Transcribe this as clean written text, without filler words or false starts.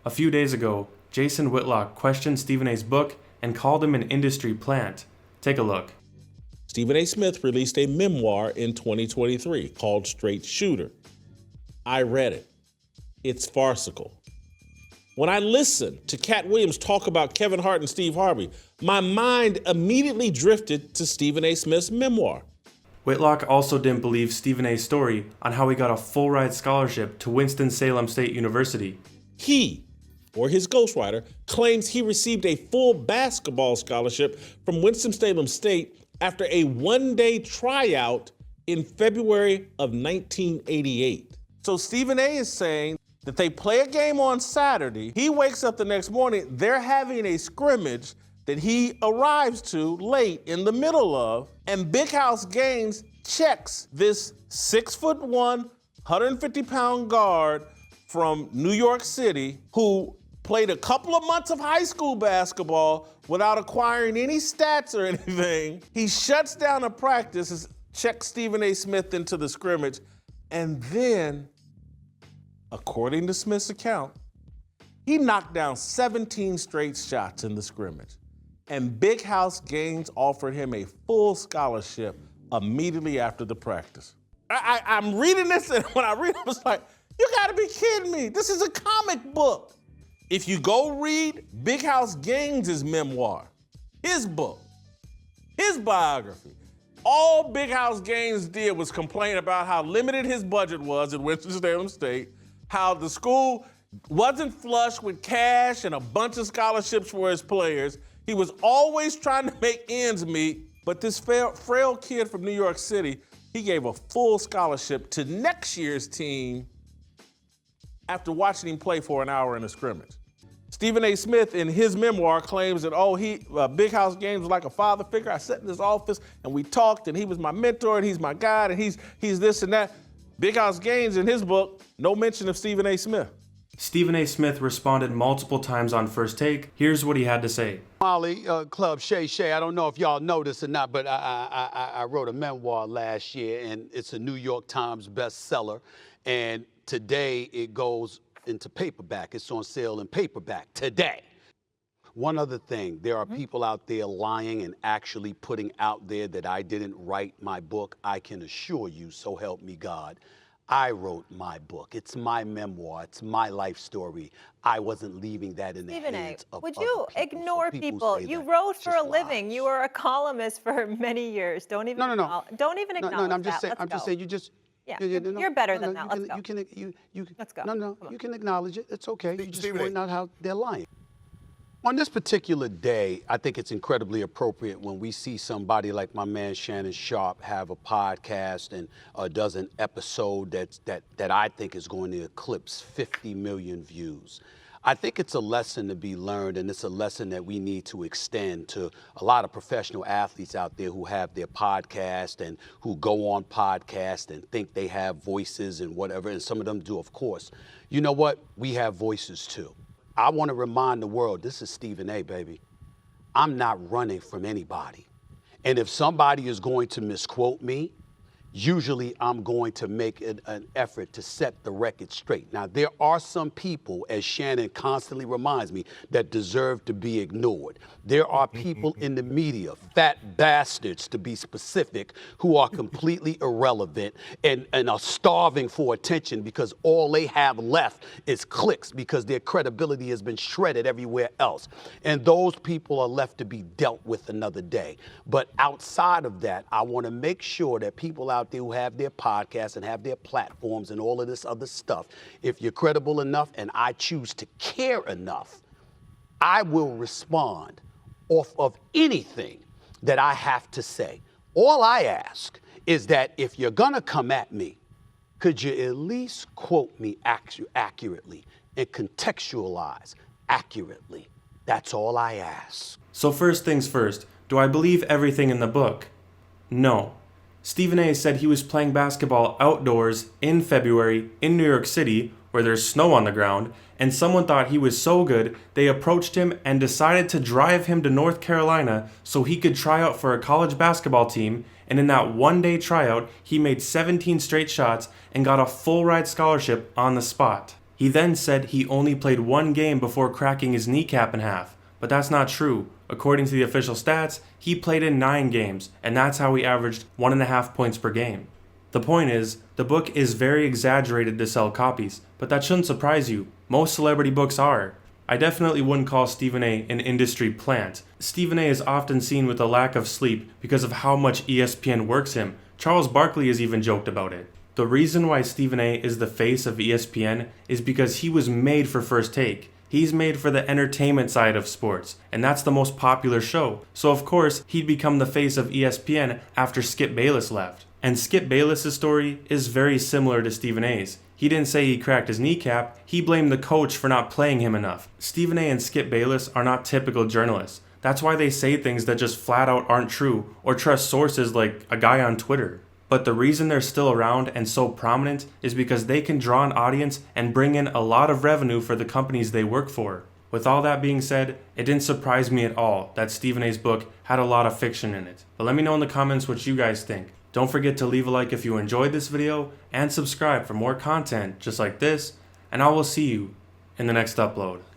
A few days ago, Jason Whitlock questioned Stephen A's book and called him an industry plant. Take a look. Stephen A. Smith released a memoir in 2023 called Straight Shooter. I read it. It's farcical. When I listened to Katt Williams talk about Kevin Hart and Steve Harvey, my mind immediately drifted to Stephen A. Smith's memoir. Whitlock also didn't believe Stephen A's story on how he got a full-ride scholarship to Winston-Salem State University. He, or his ghostwriter, claims he received a full basketball scholarship from Winston-Salem State after a one-day tryout in February of 1988. So Stephen A. is saying that they play a game on Saturday. He wakes up the next morning, they're having a scrimmage that he arrives to late in the middle of, and Big House Gaines checks this 6'1", 150-pound guard from New York City who played a couple of months of high school basketball without acquiring any stats or anything. He shuts down a practice, checks Stephen A. Smith into the scrimmage, and then, according to Smith's account, he knocked down 17 straight shots in the scrimmage. And Big House Gaines offered him a full scholarship immediately after the practice. I'm reading this, and when I read it, I was like, you gotta be kidding me. This is a comic book. If you go read Big House Gaines' memoir, his book, his biography, all Big House Gaines did was complain about how limited his budget was at Winston-Salem State, how the school wasn't flush with cash and a bunch of scholarships for his players. He was always trying to make ends meet, but this frail kid from New York City, he gave a full scholarship to next year's team after watching him play for an hour in a scrimmage. Stephen A. Smith, in his memoir, claims that, Big House Gaines was like a father figure. I sat in his office and we talked, and he was my mentor, and he's my guide, and he's this and that. Big House Gaines, in his book, no mention of Stephen A. Smith. Stephen A. Smith responded multiple times on First Take. Here's what he had to say. Molly, Club Shay, I don't know if y'all know this or not, but I wrote a memoir last year, and it's a New York Times bestseller. And today it goes into paperback. It's on sale in paperback today. One other thing, there are people out there lying and actually putting out there that I didn't write my book. I can assure you, so help me God, I wrote my book. It's my memoir. It's my life story. I wasn't leaving that in the hands of other people. Would you ignore people? You wrote for a living. You were a columnist for many years. Don't even don't even acknowledge I'm just that. saying. I'm just saying. You just. Yeah, you're better than that. Let's go. Let's go. You can acknowledge it. It's okay. You just point out how they're lying. On this particular day, I think it's incredibly appropriate when we see somebody like my man Shannon Sharpe have a podcast and does an episode that I think is going to eclipse 50 million views. I think it's a lesson to be learned, and it's a lesson that we need to extend to a lot of professional athletes out there who have their podcast and who go on podcasts and think they have voices and whatever, and some of them do, of course. You know what? We have voices too. I want to remind the world, this is Stephen A., baby. I'm not running from anybody. And if somebody is going to misquote me, usually I'm going to make an effort to set the record straight. Now, there are some people, as Shannon constantly reminds me, that deserve to be ignored. There are people in the media, fat bastards to be specific, who are completely irrelevant and are starving for attention because all they have left is clicks because their credibility has been shredded everywhere else. And those people are left to be dealt with another day. But outside of that, I want to make sure that people out there who have their podcasts and have their platforms and all of this other stuff, if you're credible enough and I choose to care enough, I will respond off of anything that I have to say. All I ask is that if you're gonna come at me, could you at least quote me accurately and contextualize accurately? That's all I ask. So first things first, do I believe everything in the book? No. Stephen A. said he was playing basketball outdoors in February in New York City, where there's snow on the ground, and someone thought he was so good, they approached him and decided to drive him to North Carolina so he could try out for a college basketball team, and in that one-day tryout, he made 17 straight shots and got a full-ride scholarship on the spot. He then said he only played one game before cracking his kneecap in half, but that's not true. According to the official stats, he played in 9 games, and that's how he averaged 1.5 points per game. The point is, the book is very exaggerated to sell copies, but that shouldn't surprise you. Most celebrity books are. I definitely wouldn't call Stephen A. an industry plant. Stephen A. is often seen with a lack of sleep because of how much ESPN works him. Charles Barkley has even joked about it. The reason why Stephen A. is the face of ESPN is because he was made for First Take. He's made for the entertainment side of sports, and that's the most popular show. So of course, he'd become the face of ESPN after Skip Bayless left. And Skip Bayless' story is very similar to Stephen A.'s. He didn't say he cracked his kneecap, he blamed the coach for not playing him enough. Stephen A. and Skip Bayless are not typical journalists. That's why they say things that just flat out aren't true, or trust sources like a guy on Twitter. But the reason they're still around and so prominent is because they can draw an audience and bring in a lot of revenue for the companies they work for. With all that being said, it didn't surprise me at all that Stephen A.'s book had a lot of fiction in it. But let me know in the comments what you guys think. Don't forget to leave a like if you enjoyed this video, and subscribe for more content just like this, and I will see you in the next upload.